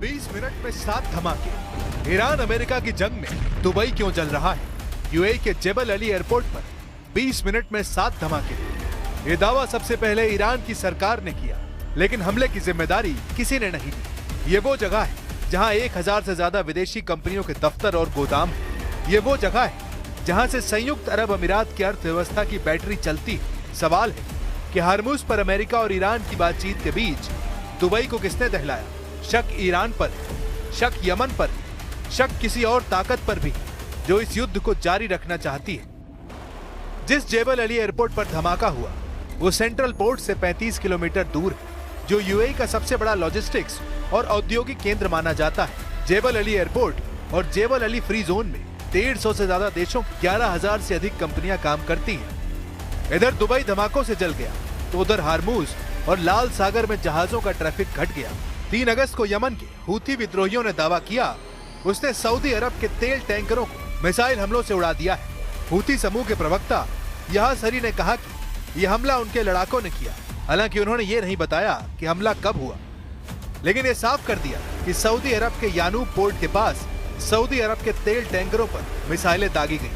20 minute में 7 धमाके। Iran America की जंग में दुबई क्यों जल रहा है? यूएई के जेबल अली एयरपोर्ट पर 20 मिनट में 7 धमाके। ये दावा सबसे पहले ईरान की सरकार ने किया, लेकिन हमले की जिम्मेदारी किसी ने नहीं ली। ये वो जगह है जहां 1000 से ज्यादा विदेशी कंपनियों के दफ्तर और गोदाम है। ये वो जगह है जहां से संयुक्त अरब अमीरात की अर्थव्यवस्था की बैटरी चलती है। सवाल है कि हार्मुज पर अमेरिका और ईरान की बातचीत के बीच दुबई को किसने दहलाया? शक ईरान पर, शक यमन पर, शक किसी और ताकत पर भी जो इस युद्ध को जारी रखना चाहती है। जिस जेबल अली एयरपोर्ट पर धमाका हुआ वो सेंट्रल पोर्ट से 35 किलोमीटर दूर है, जो यूएई का सबसे बड़ा लॉजिस्टिक्स और औद्योगिक केंद्र माना जाता है। जेबल अली एयरपोर्ट और जेबल अली फ्री जोन में 150 से ज्यादा देशों की 11,000 से अधिक कंपनियां काम करती हैं। इधर दुबई धमाकों से जल गया तो उधर हार्मुज और लाल सागर में जहाजों का ट्रैफिक घट गया। 3 अगस्त को यमन के हूथी विद्रोहियों ने दावा किया उसने सऊदी अरब के तेल टैंकरों को मिसाइल हमलों से उड़ा दिया है। हूथी समूह के प्रवक्ता यासरी ने कहा कि यह हमला उनके लड़ाकों ने किया। हालांकि उन्होंने ये नहीं बताया कि हमला कब हुआ, लेकिन ये साफ कर दिया कि सऊदी अरब के यानूब पोर्ट के पास सऊदी अरब के तेल टैंकरों पर मिसाइलें दागी गई।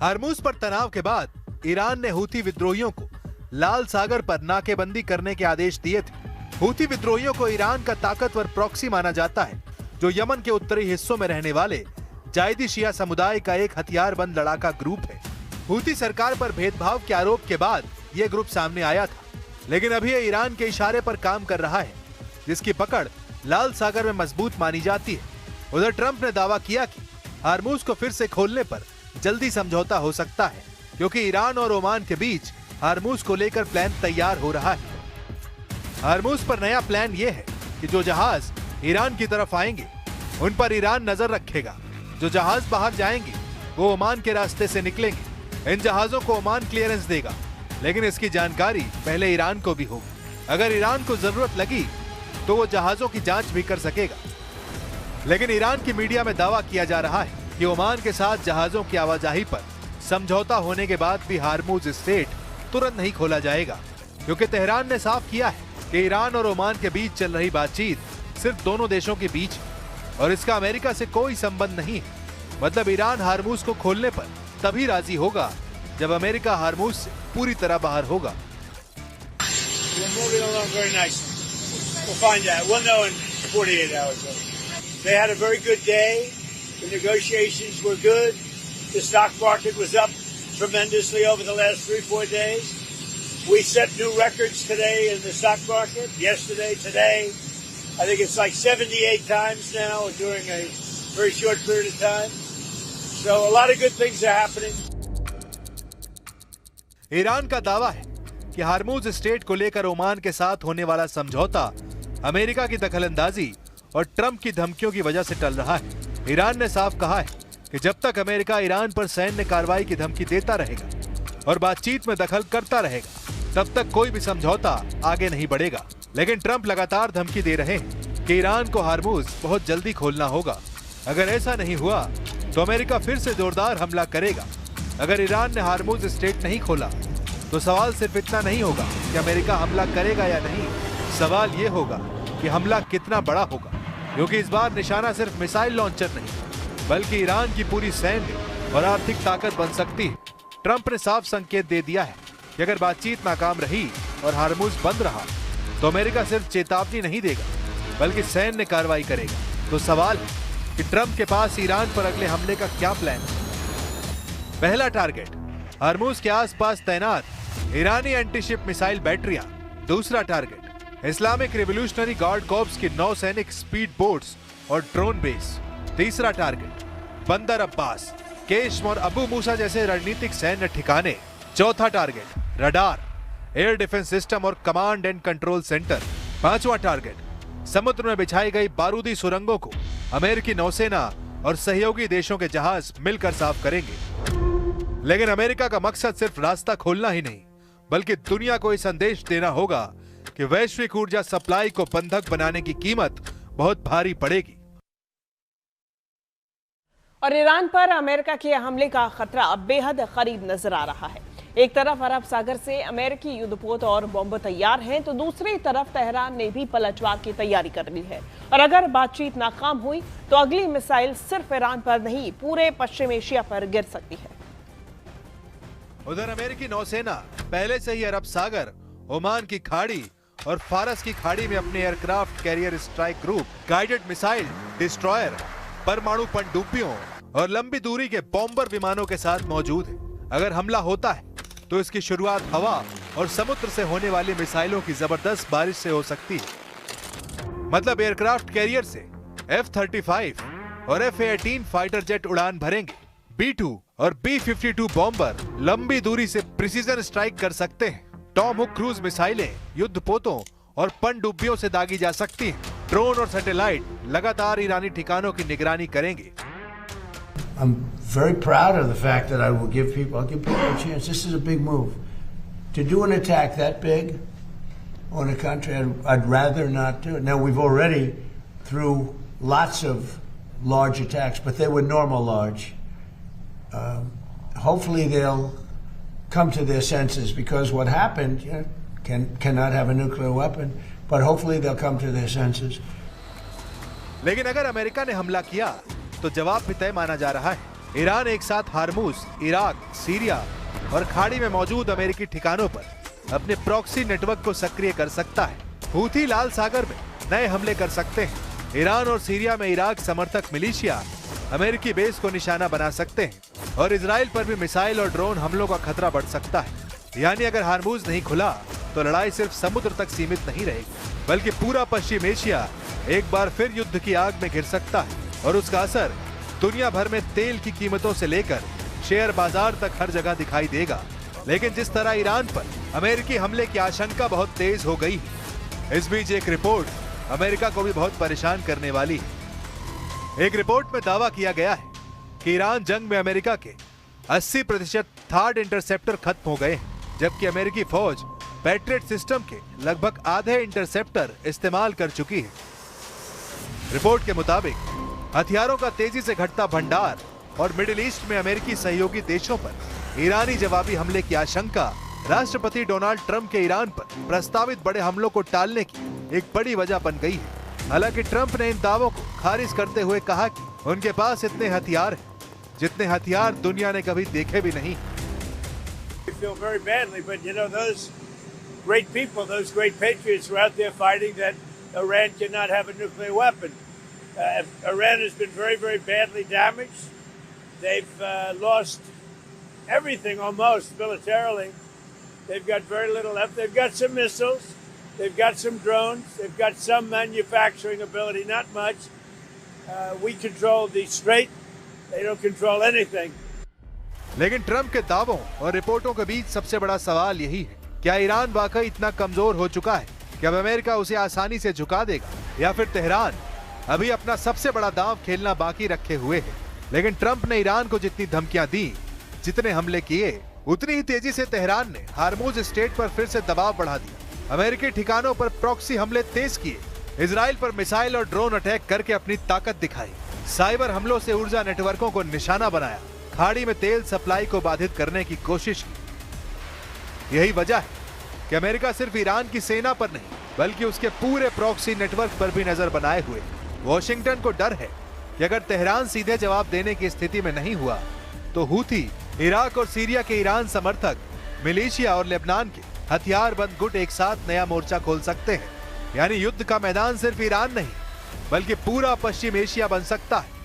हार्मुज पर तनाव के बाद ईरान ने हूथी विद्रोहियों को लाल सागर पर नाकेबंदी करने के आदेश दिए थे। हूथी विद्रोहियों को ईरान का ताकतवर प्रॉक्सी माना जाता है, जो यमन के उत्तरी हिस्सों में रहने वाले जायदी शिया समुदाय का एक हथियारबंद लड़ाका ग्रुप है। हूथी सरकार पर भेदभाव के आरोप के बाद यह ग्रुप सामने आया था, लेकिन अभी यह ईरान के इशारे पर काम कर रहा है, जिसकी पकड़ लाल सागर में मजबूत मानी जाती है। उधर ट्रंप ने दावा किया कि हार्मुज को फिर से खोलने पर जल्दी समझौता हो सकता है, क्योंकि ईरान और ओमान के बीच हार्मुज को लेकर प्लान तैयार हो रहा है। हार्मुज पर नया प्लान यह है कि जो जहाज ईरान की तरफ आएंगे उन पर ईरान नजर रखेगा। जो जहाज बाहर जाएंगे वो ओमान के रास्ते से निकलेंगे। इन जहाजों को ओमान क्लियरेंस देगा, लेकिन इसकी जानकारी पहले ईरान को भी होगी। अगर ईरान को जरूरत लगी तो वो जहाजों की जांच भी कर सकेगा। लेकिन ईरान की मीडिया में दावा किया जा रहा है कि ओमान के साथ जहाजों की आवाजाही पर समझौता होने के बाद भी हार्मुज स्ट्रेट तुरंत नहीं खोला जाएगा, क्योंकि तेहरान ने साफ किया है कि ईरान और ओमान के बीच चल रही बातचीत सिर्फ दोनों देशों के बीच है और इसका अमेरिका से कोई संबंध नहीं है। मतलब ईरान हार्मुज को खोलने पर तभी राजी होगा जब अमेरिका हार्मुज से पूरी तरह बाहर होगा। They had a very good day. The negotiations were good. The stock market was up tremendously over the last 3-4 days. We set new records today in the stock market. Yesterday, today. I think it's like 78 times now during a very short period of time. So a lot of good things are happening. Iran का दावा है कि Hormuz straight को लेकर Oman के साथ होने वाला समझौता अमेरिका की दखलंदाजी और ट्रंप की धमकियों की वजह से टल रहा है। ईरान ने साफ कहा है कि जब तक अमेरिका ईरान पर सैन्य कार्रवाई की धमकी देता रहेगा और बातचीत में दखल करता रहेगा, तब तक कोई भी समझौता आगे नहीं बढ़ेगा। लेकिन ट्रंप लगातार धमकी दे रहे हैं कि ईरान को हार्मुज बहुत जल्दी खोलना होगा। अगर ऐसा नहीं हुआ तो अमेरिका फिर से जोरदार हमला करेगा। अगर ईरान ने हार्मुज स्ट्रेट नहीं खोला तो सवाल सिर्फ इतना नहीं होगा कि अमेरिका हमला करेगा या नहीं, सवाल ये होगा कि हमला कितना बड़ा होगा, क्योंकि इस बार निशाना सिर्फ मिसाइल लॉन्चर नहीं बल्कि ईरान की पूरी सैन्य और आर्थिक ताकत बन सकती है। ट्रंप ने साफ संकेत दे दिया है कि अगर बातचीत नाकाम रही और हार्मुज बंद रहा तो अमेरिका सिर्फ चेतावनी नहीं देगा बल्कि सैन्य कार्रवाई करेगा। तो सवाल है कि ट्रंप के पास ईरान पर अगले हमले का क्या प्लान है? पहला टारगेट हार्मुज के आसपास तैनात ईरानी एंटीशिप मिसाइल बैटरियां। दूसरा target Islamic revolutionary guard corps की नौसैनिक स्पीड बोट्स और ड्रोन बेस। तीसरा टारगेट बंदर अब्बास, केशम और अबू मूसा जैसे रणनीतिक सैन्य ठिकाने। चौथा target radar, air defence system और कमांड एंड कंट्रोल सेंटर। पांचवा टारगेट समुद्र में बिछाई गई बारूदी सुरंगों को अमेरिकी नौसेना और सहयोगी देशों के जहाज मिलकर साफ करेंगे। लेकिन अमेरिका का मकसद सिर्फ रास्ता खोलना ही नहीं बल्कि दुनिया को ये संदेश देना होगा कि वैश्विक ऊर्जा सप्लाई को बंधक बनाने की कीमत बहुत भारी पड़ेगी। और ईरान पर अमेरिका के हमले का खतरा अब बेहद करीब नजर आ रहा है। एक तरफ अरब सागर से अमेरिकी युद्धपोत और बम तैयार हैं, तो दूसरी तरफ तेहरान ने भी पलटवार की तैयारी कर ली है। और अगर बातचीत नाकाम हुई तो अगली मिसाइल सिर्फ ईरान पर नहीं, पूरे पश्चिम एशिया पर गिर सकती है। उधर अमेरिकी नौसेना पहले से ही अरब सागर, ओमान की खाड़ी और फारस की खाड़ी में अपने aircraft carrier strike group, guided missile destroyer, परमाणु पनडुब्बियों और लंबी दूरी के बॉम्बर विमानों के साथ मौजूद है। अगर हमला होता है तो इसकी शुरुआत हवा और समुद्र से होने वाली मिसाइलों की जबरदस्त बारिश से हो सकती है। मतलब एयरक्राफ्ट कैरियर से F-35 और F-18 फाइटर जेट उड़ान भरेंगे। B-2 और B-52 बॉम्बर लंबी दूरी से प्रिसीजन स्ट्राइक कर सकते हैं। टॉम हुक क्रूज मिसाइलें युद्धपोतों और पनडुब्बियों से दागी जा सकती हैं। ड्रोन और सैटेलाइट लगातार ईरानी ठिकानों की निगरानी करेंगे। I'm very proud of the fact that I'll give people a chance. This is a big move. To do an attack that big on a country, I'd rather not do it. Now, we've already, through lots of large attacks, but they were normal large. Hopefully they'll come to their senses, because what happened, cannot have a nuclear weapon, but hopefully they'll come to their senses. लेकिन अगर America ने हमला किया तो जवाब भी तय माना जा रहा है। ईरान एक साथ हार्मूज, इराक, सीरिया और खाड़ी में मौजूद अमेरिकी ठिकानों पर अपने प्रॉक्सी नेटवर्क को सक्रिय कर सकता है। हूथी लाल सागर में नए हमले कर सकते हैं। ईरान और सीरिया में इराक समर्थक मिलिशिया अमेरिकी बेस को निशाना बना सकते हैं और इजराइल पर भी मिसाइल और ड्रोन हमलों का खतरा बढ़ सकता है। यानी अगर हार्मूज नहीं खुला तो लड़ाई सिर्फ समुद्र तक सीमित नहीं रहेगी, बल्कि पूरा पश्चिम एशिया एक बार फिर युद्ध की आग में घिर सकता है और उसका असर दुनिया भर में तेल की कीमतों से लेकर शेयर बाजार तक हर जगह दिखाई देगा। लेकिन जिस तरह ईरान पर अमेरिकी हमले की आशंका बहुत तेज हो गई है, इस बीच एक रिपोर्ट अमेरिका को भी बहुत परेशान करने वाली है। एक रिपोर्ट में दावा किया गया है कि ईरान जंग में अमेरिका के 80% थर्ड इंटरसेप्टर खत्म हो गए हैं, जबकि अमेरिकी फौज पैट्रियट सिस्टम के लगभग आधे इंटरसेप्टर इस्तेमाल कर चुकी है। रिपोर्ट के मुताबिक हथियारों का तेजी से घटता भंडार और मिडिल ईस्ट में अमेरिकी सहयोगी देशों पर ईरानी जवाबी हमले की आशंका राष्ट्रपति डोनाल्ड ट्रंप के ईरान पर प्रस्तावित बड़े हमलों को टालने की एक बड़ी वजह बन गई है। हालांकि ट्रंप ने इन दावों को खारिज करते हुए कहा कि उनके पास इतने हथियार हैं जितने हथियार दुनिया ने कभी देखे भी नहीं। We feel very badly, but you know, those great people, those great patriots were out there fighting that Iran cannot have a nuclear weapon. Iran has been very, very badly damaged. They've lost everything almost militarily. They've got very little left. They've got some missiles. They've got some drones. They've got some manufacturing ability, not much. We control the strait. They don't control anything. लेकिन Trump के दावों और रिपोर्टों के बीच सबसे बड़ा सवाल यही है, क्या ईरान वाकई इतना कमजोर हो चुका है कि अब अमेरिका उसे आसानी से झुका देगा, या फिर तेहरान अभी अपना सबसे बड़ा दांव खेलना बाकी रखे हुए है। लेकिन ट्रंप ने ईरान को जितनी धमकियां दी, जितने हमले किए, उतनी ही तेजी से तेहरान ने हार्मूज स्ट्रेट पर फिर से दबाव बढ़ा दिया। अमेरिकी ठिकानों पर प्रॉक्सी हमले तेज किए, इजराइल पर मिसाइल और ड्रोन अटैक करके अपनी ताकत दिखाई, साइबर हमलों से ऊर्जा नेटवर्कों को निशाना बनाया, खाड़ी में तेल सप्लाई को बाधित करने की कोशिश की। यही वजह है कि अमेरिका सिर्फ ईरान की सेना पर नहीं, बल्कि उसके पूरे प्रॉक्सी नेटवर्क पर भी नजर बनाए हुए। वॉशिंगटन को डर है कि अगर तेहरान सीधे जवाब देने की स्थिति में नहीं हुआ तो हूथी, इराक और सीरिया के ईरान समर्थक, मिलिशिया और लेबनान के हथियारबंद गुट एक साथ नया मोर्चा खोल सकते हैं। यानी युद्ध का मैदान सिर्फ ईरान नहीं, बल्कि पूरा पश्चिम एशिया बन सकता है।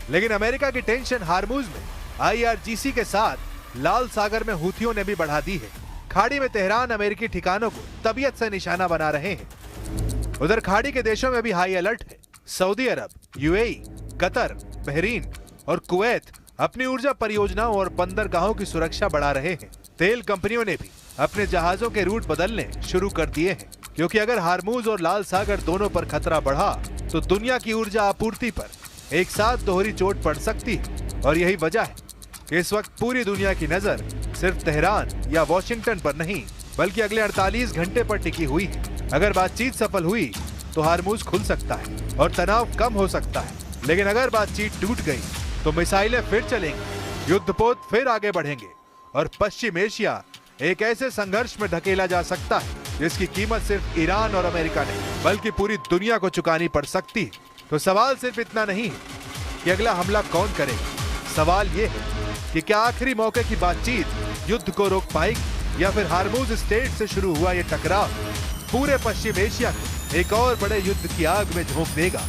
लेकिन अमेरिका की टेंशन हार्मूज में IRGC के साथ लाल सागर में हूथियों ने भी बढ़ा दी है। खाड़ी में तेहरान अमेरिकी ठिकानों को तबीयत से निशाना बना रहे हैं। उधर खाड़ी के देशों में भी हाई अलर्ट है। सऊदी अरब, UAE, कतर, बहरीन और कुवैत अपनी ऊर्जा परियोजनाओं और बंदरगाहों की सुरक्षा बढ़ा रहे हैं। तेल कंपनियों ने भी अपने जहाजों के रूट बदलने शुरू कर दिए हैं, क्योंकि अगर हार्मूज और लाल सागर दोनों पर खतरा बढ़ा तो दुनिया की ऊर्जा आपूर्ति पर एक साथ दोहरी चोट पड़ सकती है। और यही वजह है कि इस वक्त पूरी दुनिया की नजर सिर्फ तेहरान या वॉशिंगटन पर नहीं, बल्कि अगले 48 घंटे पर टिकी हुई है। अगर बातचीत सफल हुई तो हार्मूज खुल सकता है और तनाव कम हो सकता है, लेकिन अगर बातचीत टूट गई तो मिसाइलें फिर चलेंगी, युद्धपोत फिर आगे बढ़ेंगे और पश्चिम एशिया एक ऐसे संघर्ष में धकेला जा सकता है जिसकी कीमत सिर्फ ईरान और अमेरिका नहीं बल्कि पूरी दुनिया को चुकानी पड़ सकती है। तो सवाल सिर्फ इतना नहीं है कि अगला हमला कौन करेगा, सवाल ये है कि क्या आखिरी मौके की बातचीत युद्ध को रोक पाएगी या फिर हार्मूज स्ट्रेट से शुरू हुआ ये टकराव पूरे पश्चिम एशिया को एक और बड़े युद्ध की आग में झोंक देगा।